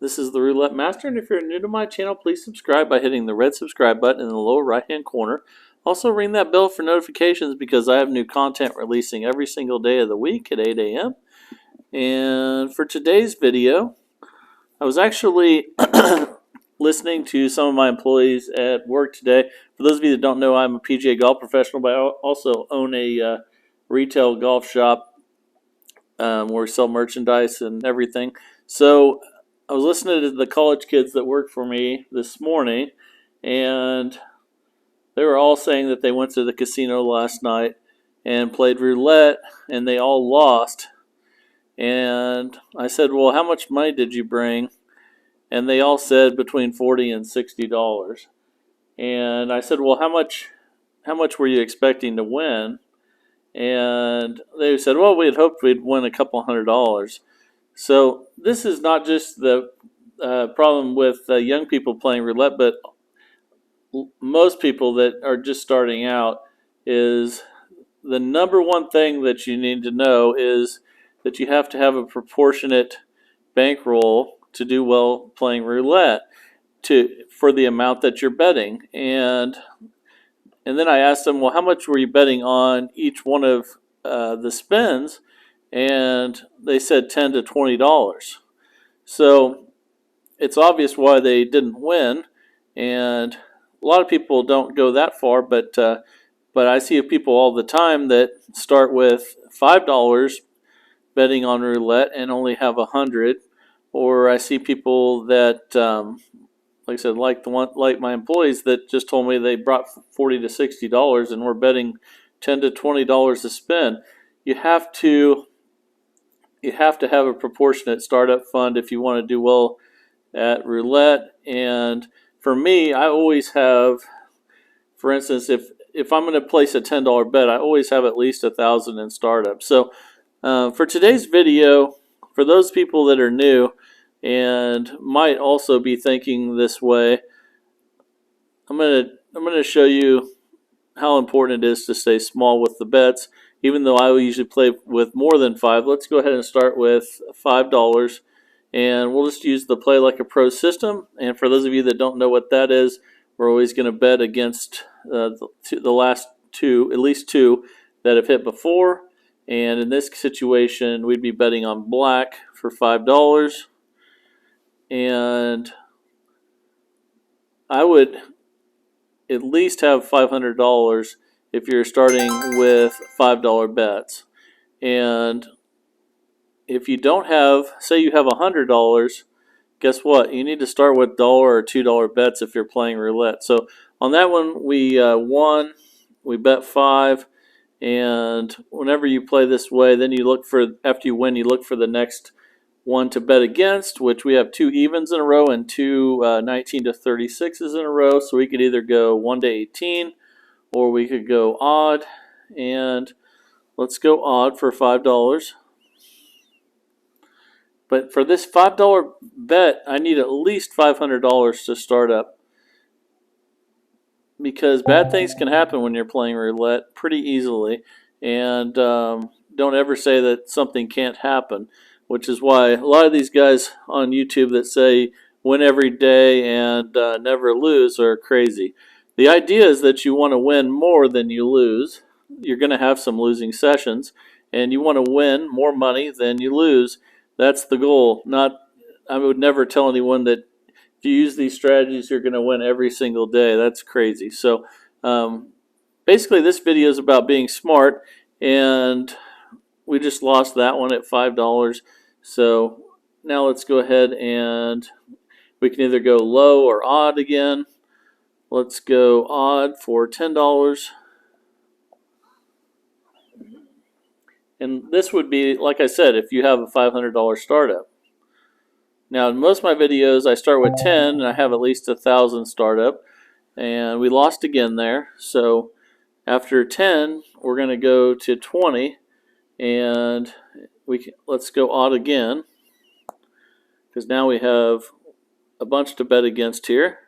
This is the Roulette Master, and if you're new to my channel, please subscribe by hitting the red subscribe button in the lower right-hand corner. Also ring that bell for notifications because I have new content releasing every single day of the week at 8 a.m. And for today's video, I was actually listening to some of my employees at work today. For those of you that don't know, I'm a PGA golf professional, but I also own a retail golf shop where we sell merchandise and everything. So I was listening to the college kids that work for me this morning, and they were all saying that they went to the casino last night and played roulette, and they all lost. And I said, well, how much money did you bring? And they all said between $40 and $60. And I said, well, how much were you expecting to win? And they said, well, we had hoped we'd win a couple $100. So this is not just the problem with young people playing roulette, but most people that are just starting out. Is the number one thing that you need to know is that you have to have a proportionate bankroll to do well playing roulette for the amount that you're betting. And then I asked them, well, how much were you betting on each one of the spins? And they said $10 to $20. So it's obvious why they didn't win, and a lot of people don't go that far, but I see people all the time that start with $5 betting on roulette and only have $100, or I see people that, like I said, like my employees that just told me they brought $40 to $60 and were betting $10 to $20 a spin. You have to have a proportionate startup fund if you want to do well at roulette. And for me, I always have, for instance, if I'm going to place a $10 bet, I always have at least $1,000 in startup. So for today's video, for those people that are new and might also be thinking this way, I'm going to show you how important it is to stay small with the bets. Even though I usually play with more than 5, let's go ahead and start with $5. And we'll just use the Play Like a Pro system. And for those of you that don't know what that is, we're always going to bet against the last two, at least two, that have hit before. And in this situation, we'd be betting on black for $5. And I would at least have $500 if you're starting with $5 bets. And if you don't have, say you have $100, guess what? You need to start with $1 or $2 bets if you're playing roulette. So on that one, we won. We bet 5. And whenever you play this way, then you look for, after you win, you look for the next one to bet against, which we have 2 evens in a row and 2 19 to 36s in a row. So we could either go 1 to 18, or we could go odd. And let's go odd for $5. But for this $5 bet, I need at least $500 to start up, because bad things can happen when you're playing roulette pretty easily. And don't ever say that something can't happen, which is why a lot of these guys on YouTube that say win every day and never lose are crazy. The idea is that you want to win more than you lose. You're going to have some losing sessions, and you want to win more money than you lose. That's the goal. I would never tell anyone that if you use these strategies, you're going to win every single day. That's crazy. So basically, this video is about being smart, and we just lost that one at $5. So now let's go ahead and we can either go low or odd again. Let's go odd for $10. And this would be, like I said, if you have a $500 startup. Now, in most of my videos, I start with 10 and I have at least 1,000 startup. And we lost again there. So after 10, we're going to go to 20. And let's go odd again, because now we have a bunch to bet against here.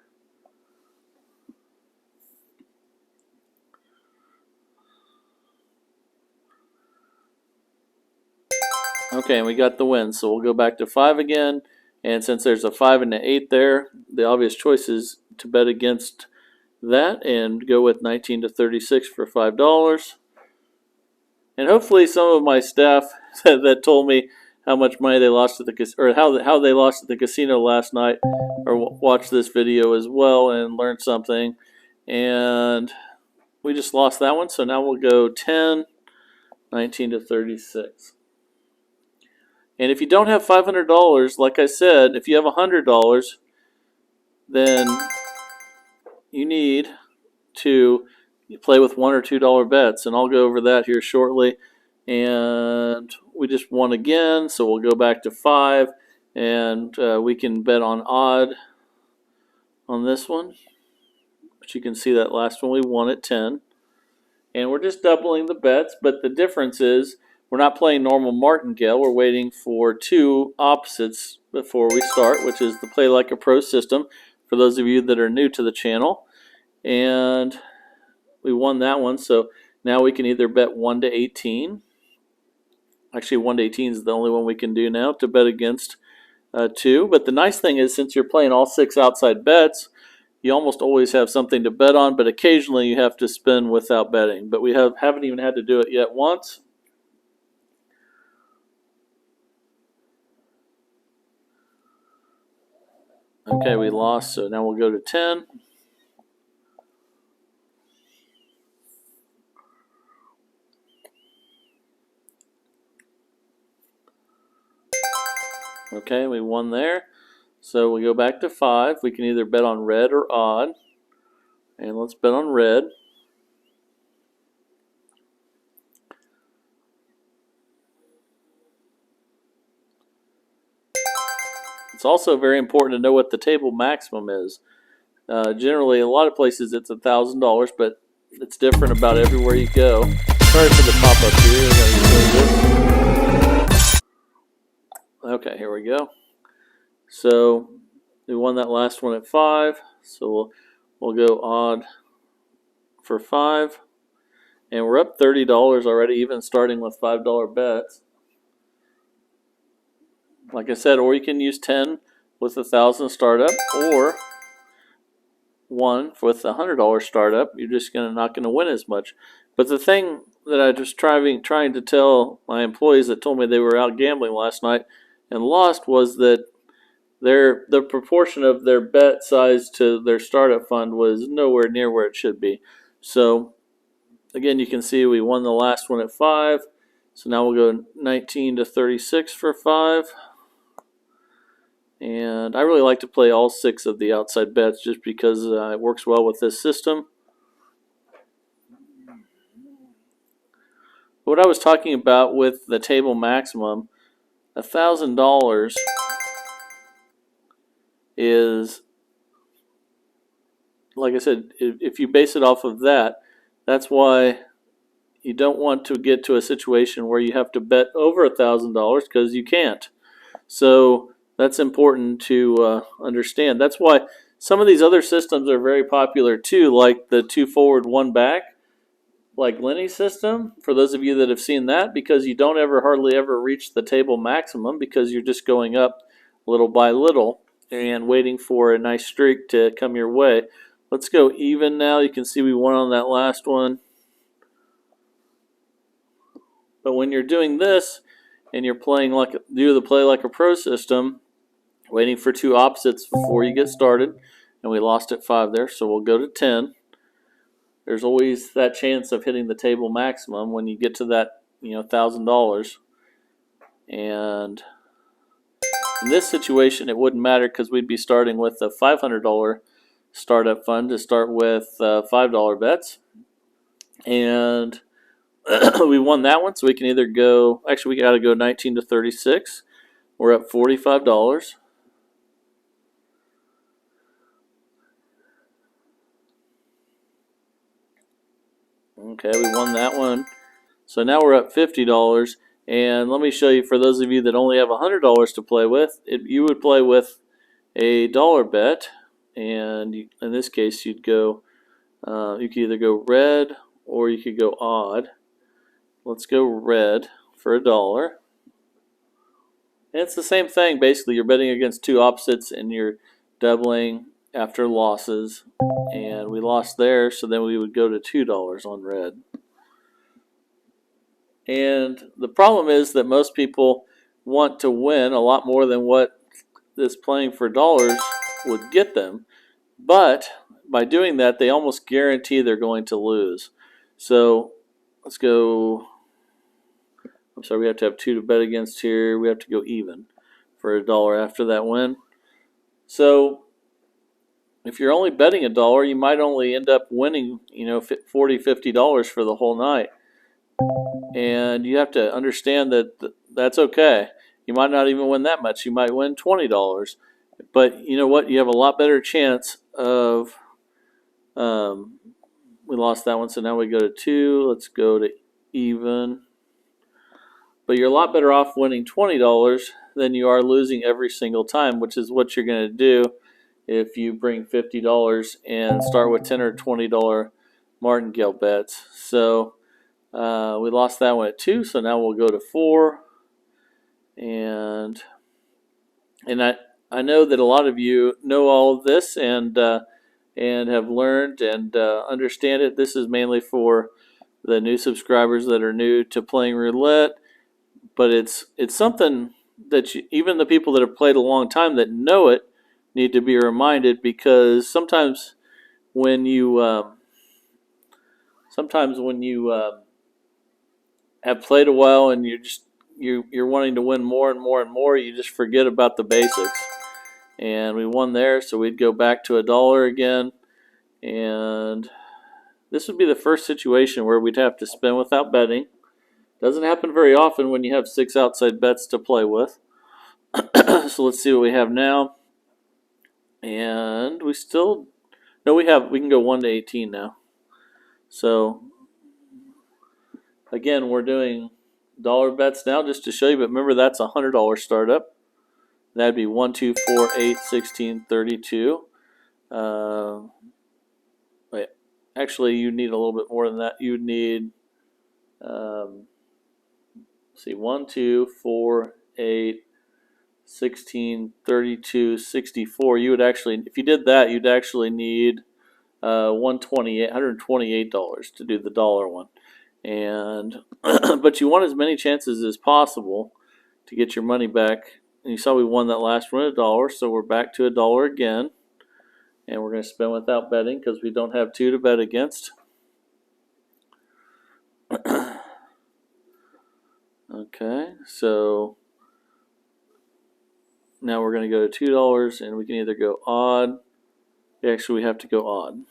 Okay, and we got the win, so we'll go back to 5 again, And since there's a 5 and an 8 there, the obvious choice is to bet against that and go with 19 to 36 for $5. And hopefully some of my staff that told me how much money they lost at the or how they lost at the casino last night, or watched this video as well and learned something. And we just lost that one, so now we'll go 10, 19 to 36. And if you don't have $500, like I said, if you have $100, then you need to play with $1 or $2 bets, and I'll go over that here shortly. And we just won again, so we'll go back to 5, and we can bet on odd on this one. But you can see that last one we won at 10. And we're just doubling the bets, but the difference is we're not playing normal martingale. We're waiting for 2 opposites before we start, which is the Play Like a Pro system for those of you that are new to the channel. And we won that one, so now we can either bet 1 to 18. Actually, 1 to 18 is the only one we can do now to bet against 2. But the nice thing is, since you're playing all 6 outside bets, you almost always have something to bet on, but occasionally you have to spin without betting. But we haven't even had to do it yet once. Okay, we lost, so now we'll go to 10. Okay, we won there. So we go back to 5. We can either bet on red or odd. And let's bet on red. It's also very important to know what the table maximum is. Generally, a lot of places it's $1,000, but it's different about everywhere you go. Sorry for the pop-up here. Okay, here we go. So we won that last one at 5. So we'll go odd for 5. And we're up $30 already, even starting with $5 bets. Like I said, or you can use 10 with $1,000 startup, or 1 with $100 startup. You're just not going to win as much. But the thing that I was trying to tell my employees that told me they were out gambling last night and lost was that the proportion of their bet size to their startup fund was nowhere near where it should be. So again, you can see we won the last one at 5. So now we'll go 19 to 36 for 5. And I really like to play all 6 of the outside bets just because it works well with this system. What I was talking about with the table maximum, $1,000 is, like I said, if you base it off of that, that's why you don't want to get to a situation where you have to bet over $1,000, because you can't. So that's important to understand. That's why some of these other systems are very popular too, like the 2 forward, 1 back, like Lenny's system, for those of you that have seen that, because you don't hardly ever reach the table maximum because you're just going up little by little and waiting for a nice streak to come your way. Let's go even now. You can see we won on that last one. But when you're doing this and you're playing do the Play Like a Pro system, waiting for 2 opposites before you get started, and we lost at 5 there, so we'll go to 10. There's always that chance of hitting the table maximum when you get to that, $1,000. And in this situation, it wouldn't matter because we'd be starting with a $500 startup fund to start with $5 bets. And we won that one, so we can either go, actually we got to go 19 to 36. We're up $45. Okay, we won that one. So now we're up $50. And let me show you, for those of you that only have $100 to play with, you would play with a dollar bet. And in this case, you'd go, you could either go red or you could go odd. Let's go red for $1. And it's the same thing. Basically, you're betting against two opposites and you're doubling after losses. And we lost there, so then we would go to $2 on red. And the problem is that most people want to win a lot more than what this playing for dollars would get them. But by doing that, they almost guarantee they're going to lose. So let's go. I'm sorry, we have to have two to bet against here. We have to go even for $1 after that win. So if you're only betting $1, you might only end up winning, $40, $50 for the whole night. And you have to understand that that's okay. You might not even win that much. You might win $20. But you know what? You have a lot better chance of. We lost that one, so now we go to 2. Let's go to even. But you're a lot better off winning $20 than you are losing every single time, which is what you're going to do if you bring $50 and start with $10 or $20 martingale bets. So we lost that one at 2, so now we'll go to 4. And I know that a lot of you know all of this and have learned and understand it. This is mainly for the new subscribers that are new to playing roulette, but it's something that even the people that have played a long time that know it need to be reminded, because sometimes when you have played a while and you're wanting to win more and more and more, you just forget about the basics. And we won there, so we'd go back to $1 again. And this would be the first situation where we'd have to spin without betting. Doesn't happen very often when you have 6 outside bets to play with. So let's see what we have now. And we still, no, we can go 1 to 18 now. So again, we're doing dollar bets now just to show you, but remember that's a $100 startup. That'd be 1, 2, 4, 8, 16, 32. Wait, actually, you need a little bit more than that. You would need, see, 1, 2, 4, 8, 16, 32, 64. You would actually, if you did that, you'd actually need $128 to do the dollar one. And but you want as many chances as possible to get your money back. And you saw we won that last one $1, so we're back to $1 again. And we're going to spin without betting because we don't have 2 to bet against. Okay, so now we're going to go to $2, and we can either go odd. Actually, we have to go odd.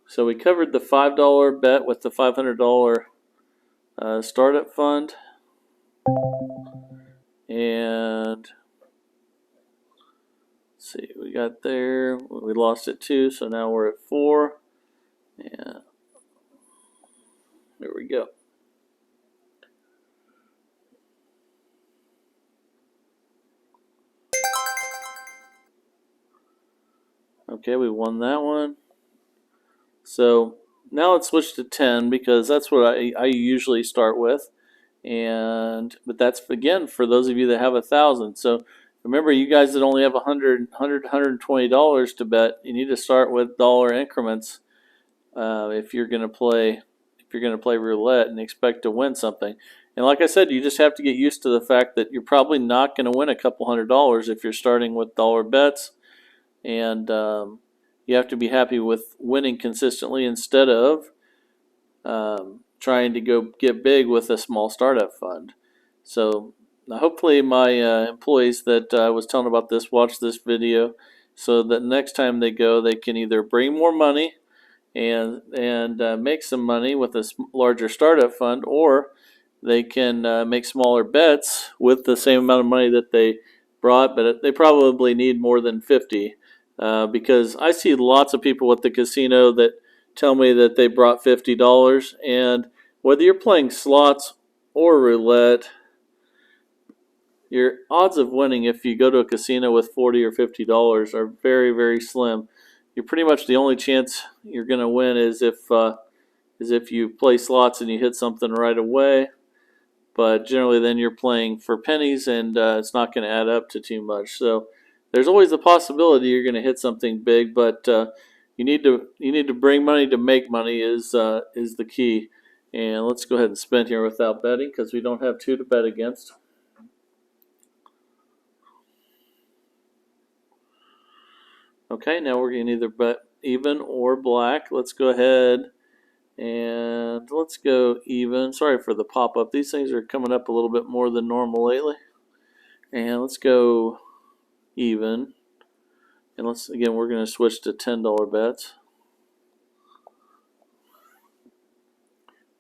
So we covered the $5 bet with the $500 startup fund. And let's see, we got there. We lost at 2, so now we're at 4. And there we go. Okay, we won that one. So now let's switch to 10 because that's what I usually start with. But that's, again, for those of you that have 1,000. So remember, you guys that only have $120 to bet, you need to start with dollar increments if you're going to play roulette and expect to win something. And like I said, you just have to get used to the fact that you're probably not going to win a couple $100 if you're starting with dollar bets. And you have to be happy with winning consistently instead of trying to go get big with a small startup fund. So hopefully my employees that I was telling about this watch this video, so that next time they go, they can either bring more money and make some money with a larger startup fund, or they can make smaller bets with the same amount of money that they brought, but they probably need more than 50. Because I see lots of people at the casino that tell me that they brought $50, and whether you're playing slots or roulette, your odds of winning if you go to a casino with $40 or $50 are very, very slim. You're pretty much the only chance you're going to win is if you play slots and you hit something right away. but generally then you're playing for pennies, and it's not going to add up to too much. So there's always the possibility you're going to hit something big, but you need to bring money to make money is the key. And let's go ahead and spin here without betting because we don't have two to bet against. Okay, now we're going to either bet even or black. Let's go ahead and let's go even. Sorry for the pop-up. These things are coming up a little bit more than normal lately. And let's go even. And we're going to switch to $10 bets.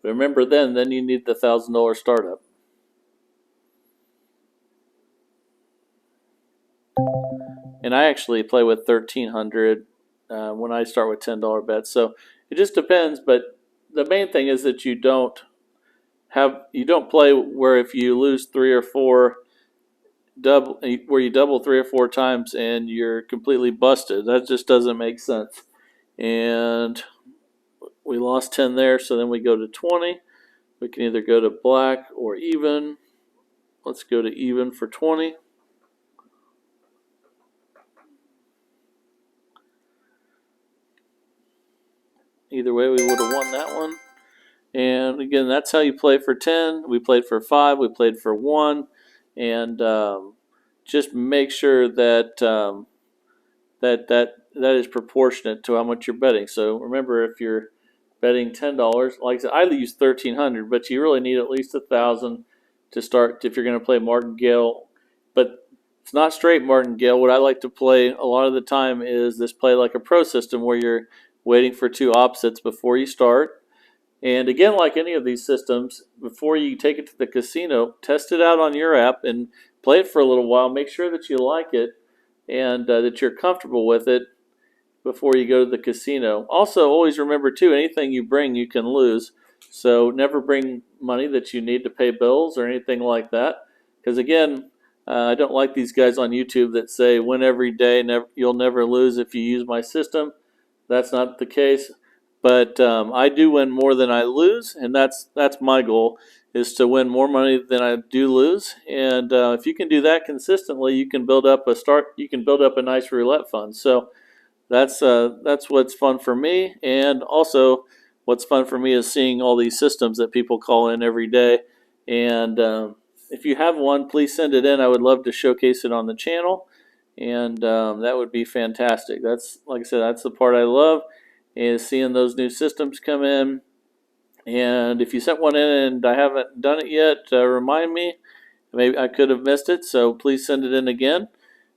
But remember then you need the $1,000 startup. And I actually play with 1,300 when I start with $10 bets. So it just depends, but the main thing is that you don't play where if you lose three or four where you double three or four times and you're completely busted. That just doesn't make sense. And we lost 10 there, so then we go to 20. We can either go to black or even. Let's go to even for 20. Either way, we would have won that one. And again, that's how you play for 10. We played for 5. We played for 1. And just make sure that that is proportionate to how much you're betting. So remember, if you're betting $10, like I said, I use 1,300, but you really need at least 1,000 to start if you're going to play martingale. But it's not straight martingale. What I like to play a lot of the time is this play like a pro system where you're waiting for two opposites before you start. And again, like any of these systems, before you take it to the casino, test it out on your app and play it for a little while. Make sure that you like it and that you're comfortable with it before you go to the casino. Also, always remember, too, anything you bring, you can lose. So never bring money that you need to pay bills or anything like that. Because, again, I don't like these guys on YouTube that say, win every day, you'll never lose if you use my system. That's not the case. But I do win more than I lose, and that's my goal, is to win more money than I do lose. And if you can do that consistently, you can build up a nice roulette fund. So that's what's fun for me. And also, what's fun for me is seeing all these systems that people call in every day. And if you have one, please send it in. I would love to showcase it on the channel, and that would be fantastic. That's, like I said, that's the part I love, is seeing those new systems come in. And if you sent one in and I haven't done it yet, remind me. Maybe I could have missed it, so please send it in again.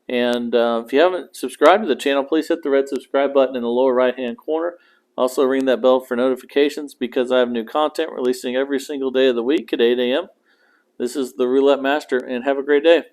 And if you haven't subscribed to the channel, please hit the red subscribe button in the lower right-hand corner. Also ring that bell for notifications because I have new content releasing every single day of the week at 8 a.m. This is the Roulette Master, and have a great day.